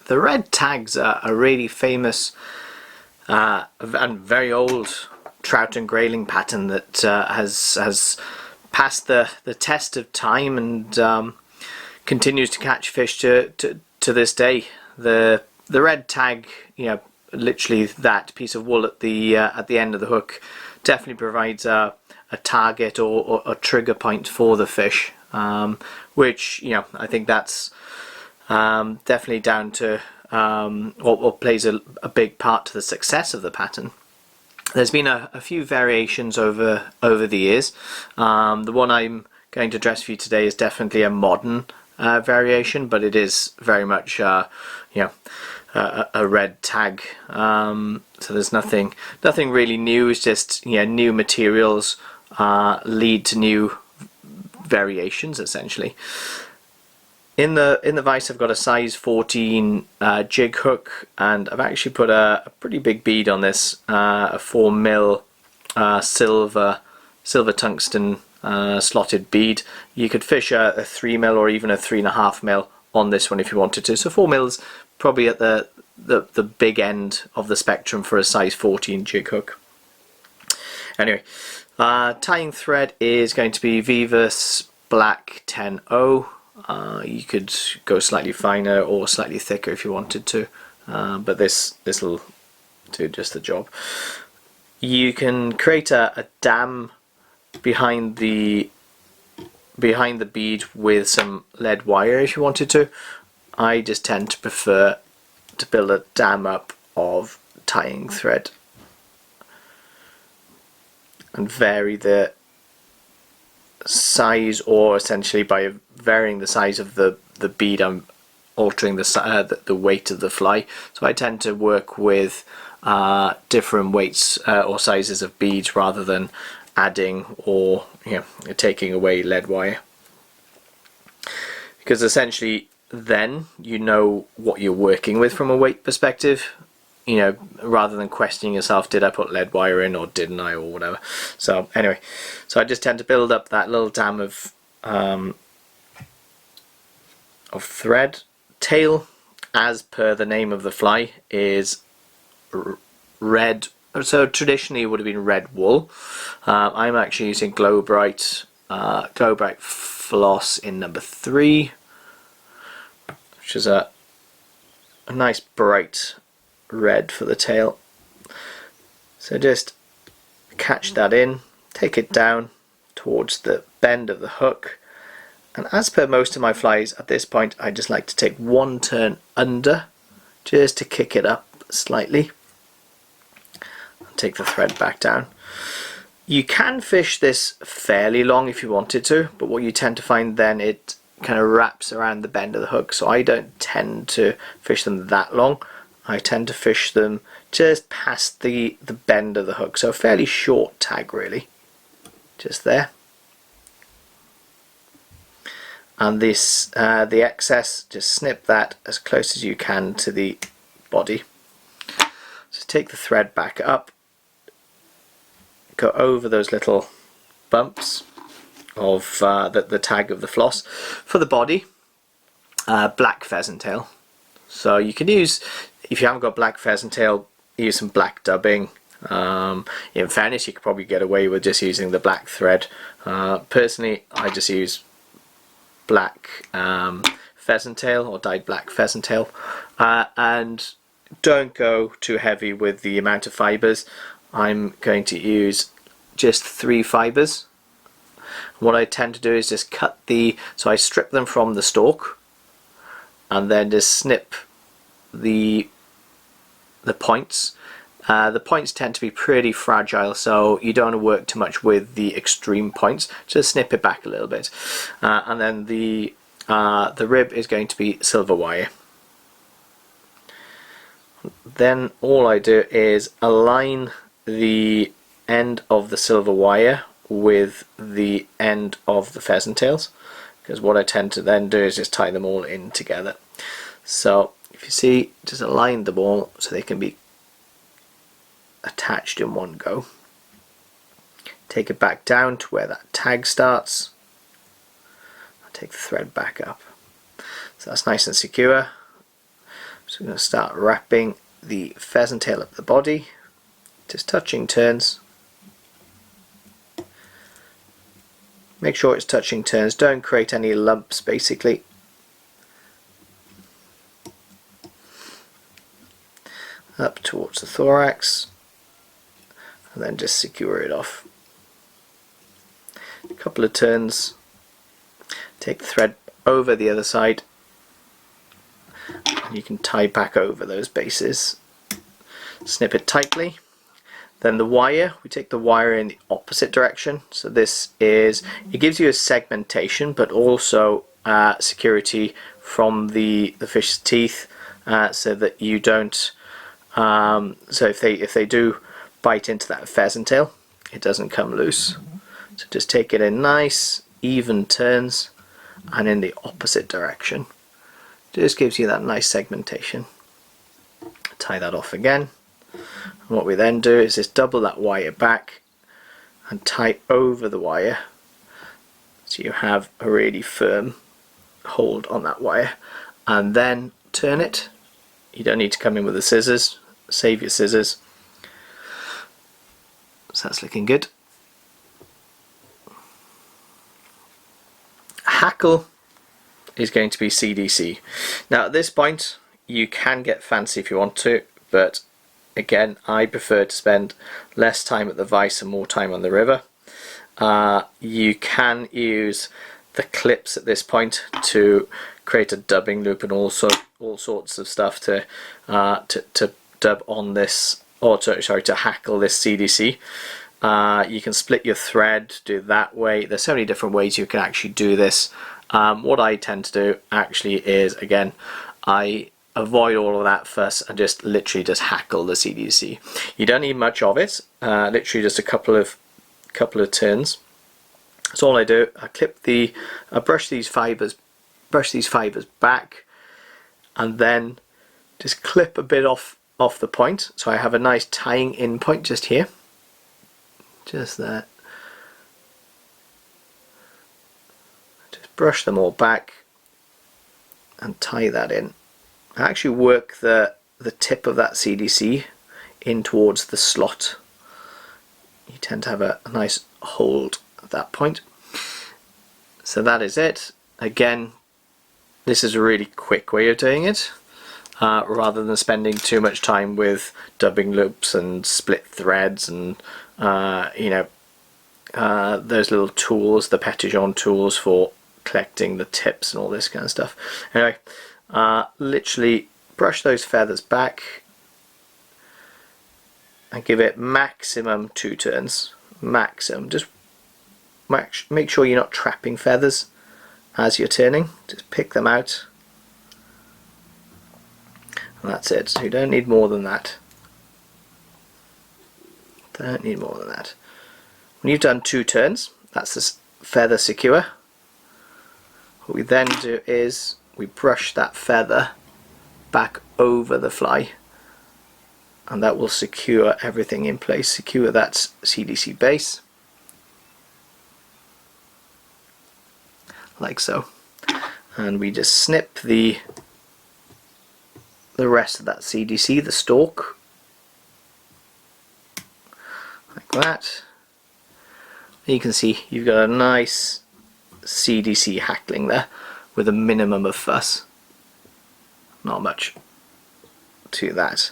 the red tags are a really famous and very old trout and grayling pattern that has passed the test of time and continues to catch fish to this day. The red tag, you know, literally that piece of wool at the end of the hook, definitely provides a target or a trigger point for the fish, which, you know, I think that's definitely down to or plays a big part to the success of the pattern. There's been a few variations over the years. The one I'm going to address for you today is definitely a modern variation, but it is very much you know, a red tag. So there's nothing really new. It's just, you know, new materials lead to new variations essentially. In the vise I've got a size 14 jig hook, and I've actually put a pretty big bead on this, a 4mm silver tungsten slotted bead. You could fish a 3mm or even a 3.5mm on this one if you wanted to. So 4mm probably at the big end of the spectrum for a size 14 jig hook. Anyway, tying thread is going to be Vivus Black 10-0. You could go slightly finer or slightly thicker if you wanted to, but this will do just the job. You can create a dam behind the bead with some lead wire if you wanted to. I just tend to prefer to build a dam up of tying thread and vary the size, or essentially by varying the size of the bead I'm altering the weight of the fly. So I tend to work with different weights or sizes of beads rather than adding or, you know, taking away lead wire, because essentially then you know what you're working with from a weight perspective, you know, rather than questioning yourself, did I put lead wire in or didn't I, or whatever. So anyway, so I just tend to build up that little dam of thread. Tail, as per the name of the fly, is red. So traditionally it would have been red wool. I'm actually using Glow Bright floss in number 3, which is a nice bright red for the tail. So just catch that in, take it down towards the bend of the hook, and as per most of my flies at this point, I just like to take one turn under just to kick it up slightly and take the thread back down. You can fish this fairly long if you wanted to, but what you tend to find then, it kind of wraps around the bend of the hook, so I don't tend to fish them that long. I tend to fish them just past the bend of the hook, so a fairly short tag really, just there. And this the excess, just snip that as close as you can to the body. So take the thread back up, go over those little bumps of the tag of the floss. For the body, black pheasant tail. So you can use, if you haven't got black pheasant tail, use some black dubbing. In fairness, you could probably get away with just using the black thread. Personally, I just use black pheasant tail or dyed black pheasant tail, and don't go too heavy with the amount of fibers. I'm going to use just 3 fibers. What I tend to do is just cut so I strip them from the stalk and then just snip the points. The points tend to be pretty fragile, so you don't want to work too much with the extreme points. Just snip it back a little bit, and then the rib is going to be silver wire. Then all I do is align the end of the silver wire with the end of the pheasant tails, because what I tend to then do is just tie them all in together. So if you see, just align them all so they can be attached in one go. Take it back down to where that tag starts, take the thread back up, so that's nice and secure. So we're going to start wrapping the pheasant tail up the body, just touching turns. Make sure it's touching turns, don't create any lumps basically. Up towards the thorax, and then just secure it off. A couple of turns, take the thread over the other side, and you can tie back over those bases. Snip it tightly. Then the wire, we take the wire in the opposite direction. So this is, it gives you a segmentation, but also security from the fish's teeth, so that you don't. So if they do bite into that pheasant tail, it doesn't come loose. So just take it in nice, even turns, and in the opposite direction. Just gives you that nice segmentation. Tie that off again. And what we then do is just double that wire back and tie over the wire, so you have a really firm hold on that wire, and then turn it. You don't need to come in with the scissors, save your scissors. So that's looking good. Hackle is going to be CDC. Now at this point you can get fancy if you want to, but again, I prefer to spend less time at the vise and more time on the river. You can use the clips at this point to create a dubbing loop and also all sorts of stuff to dub on this, or to hackle this CDC. You can split your thread, do it that way. There's so many different ways you can actually do this. What I tend to do actually is, again, I avoid all of that fuss and just literally just hackle the CDC. You don't need much of it, literally just a couple of turns. That's all I do. I brush these fibers back, and then just clip a bit off the point, so I have a nice tying in point just here, just there. Just brush them all back and tie that in. I actually work the tip of that CDC in towards the slot. You tend to have a nice hold at that point. So that is it. Again, this is a really quick way of doing it, rather than spending too much time with dubbing loops and split threads and those little tools, the Petition tools for collecting the tips and all this kind of stuff. Anyway, literally brush those feathers back and give it maximum 2 turns. Maximum. Just make sure you're not trapping feathers as you're turning. Just pick them out, and that's it. So you don't need more than that. Don't need more than that. When you've done 2 turns, that's the feather secure. What we then do is we brush that feather back over the fly, and that will secure everything in place, secure that CDC base, like so. And we just snip the rest of that CDC, the stalk, like that. And you can see you've got a nice CDC hackling there with a minimum of fuss. Not much to that.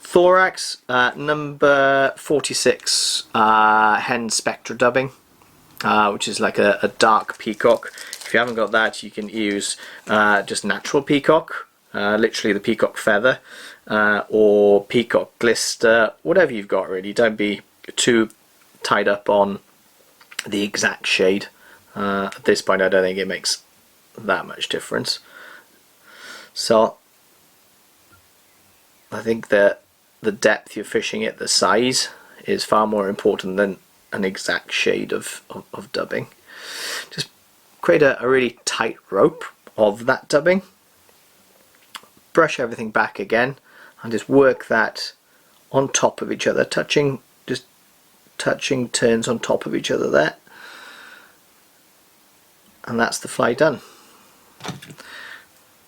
Thorax, number 46, hen spectra dubbing, which is like a dark peacock. If you haven't got that, you can use just natural peacock, literally the peacock feather, or peacock glister, whatever you've got really. Don't be too tied up on the exact shade. At this point I don't think it makes that much difference. So I think that the depth you're fishing at, the size, is far more important than an exact shade of dubbing. Just create a really tight rope of that dubbing, brush everything back again, and just work that on top of each other, just touching turns on top of each other there, and that's the fly done.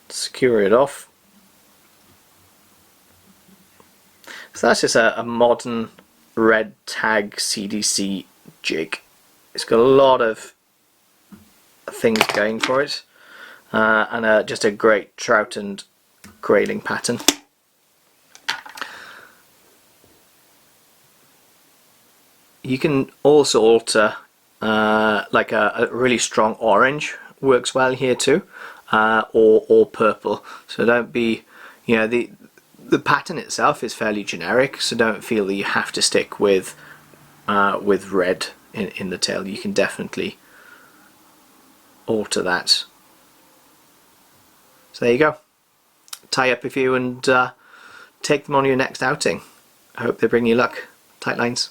Secure it off, So that's just a modern red tag CDC jig. It's got a lot of things going for it, and just a great trout and grayling pattern. You can also alter, like a really strong orange works well here too, or purple. So don't be, you know, the pattern itself is fairly generic, so don't feel that you have to stick with red in the tail. You can definitely alter that. So there you go. Tie up a few and take them on your next outing. I hope they bring you luck. Tight lines.